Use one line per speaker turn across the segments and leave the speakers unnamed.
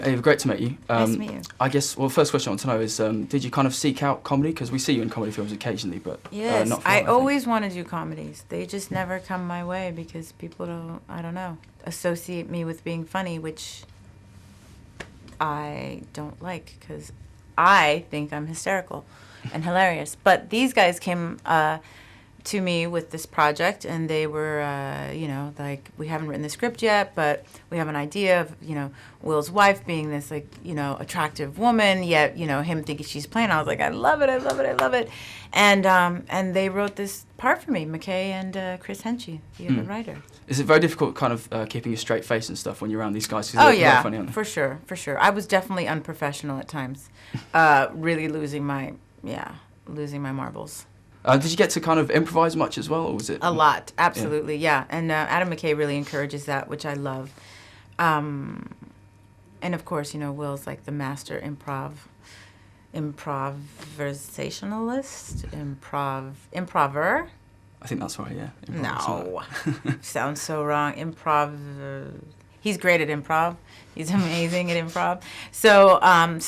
Eva, great to meet you.
Nice to meet you.
I guess, well, first question I want to know is, did you kind of seek out comedy? Because we see you in comedy films occasionally, but
yes,
not for
I
long,
always want to do comedies. They just never come my way because people don't, I don't know, associate me with being funny, which I don't like because I think I'm hysterical and hilarious. But these guys came to me with this project, and they were, like, we haven't written the script yet, but we have an idea of, Will's wife being this, like, attractive woman, yet, him thinking she's plain. I was like, I love it, I love it, I love it. And they wrote this part for me, McKay and Chris Henchy, the other writer.
Is it very difficult kind of keeping a straight face and stuff when you're around these guys? 'Cause
Oh,
they're
yeah,
funny, aren't they?
for sure, for sure. I was definitely unprofessional at times, really losing my marbles.
Did you get to kind of improvise much as well, or was it?
A lot, absolutely, yeah. And Adam McKay really encourages that, which I love. And of course, Will's like the master improvisationalist, improver.
I think that's right, yeah.
No, sounds so wrong. He's great at improv. He's amazing at improv. So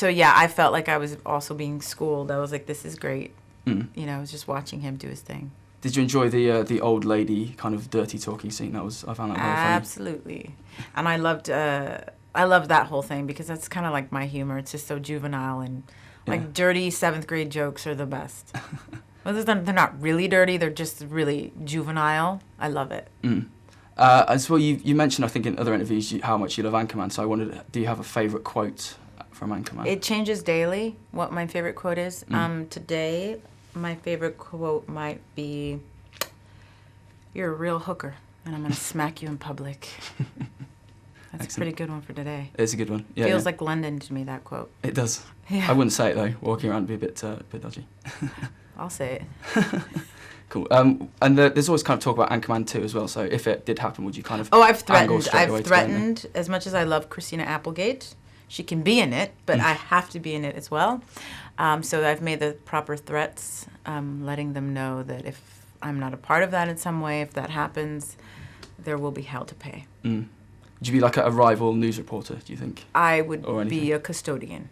yeah, I felt like I was also being schooled. I was like, this is great. I was just watching him do his thing.
Did you enjoy the old lady kind of dirty talking scene? I found that very funny.
Absolutely, and I loved that whole thing because that's kind of like my humor. It's just so juvenile and like dirty 7th grade jokes are the best. Well, they're not really dirty; they're just really juvenile. I love it.
As well, you mentioned, I think, in other interviews how much you love Anchorman. So I wondered, do you have a favourite quote from Anchorman?
It changes daily. What my favorite quote is. Today, my favorite quote might be, "You're a real hooker, and I'm gonna smack you in public." That's
Excellent.
a pretty good one for today.
It's a good one. Yeah,
Feels like London to me, that quote.
It does.
Yeah.
I wouldn't say it though. Walking around would be a bit dodgy.
I'll say it.
Cool. And there's always kind of talk about Anchorman 2 as well. So if it did happen, would you kind of?
Oh, I've
angle
threatened.
straight away
I've
to get in there?
threatened. As much as I love Christina Applegate, she can be in it, but I have to be in it as well. So I've made the proper threats, letting them know that if I'm not a part of that in some way, if that happens, there will be hell to pay.
Would you be like a rival news reporter, do you think?
I would
Or anything?
be a custodian.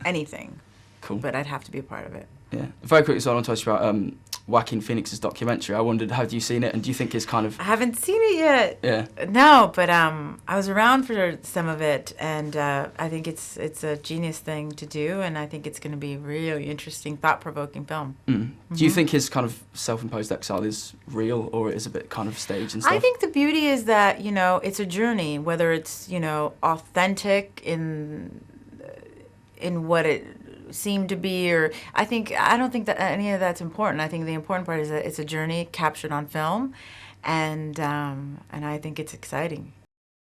Anything.
Cool.
But I'd have to be a part of it.
Yeah. Very quickly, so I want to ask you about Joaquin Phoenix's documentary. I wondered, have you seen it, and do you think it's kind of?
I haven't seen it yet.
Yeah.
No, but I was around for some of it, and I think it's a genius thing to do, and I think it's going to be a really interesting, thought-provoking film.
Do you think his kind of self-imposed exile is real, or it is a bit kind of staged and stuff?
I think the beauty is that, it's a journey, whether it's, authentic in what it seemed to be, or I don't think that any of that's important. I think the important part is that it's a journey captured on film, and I think it's exciting.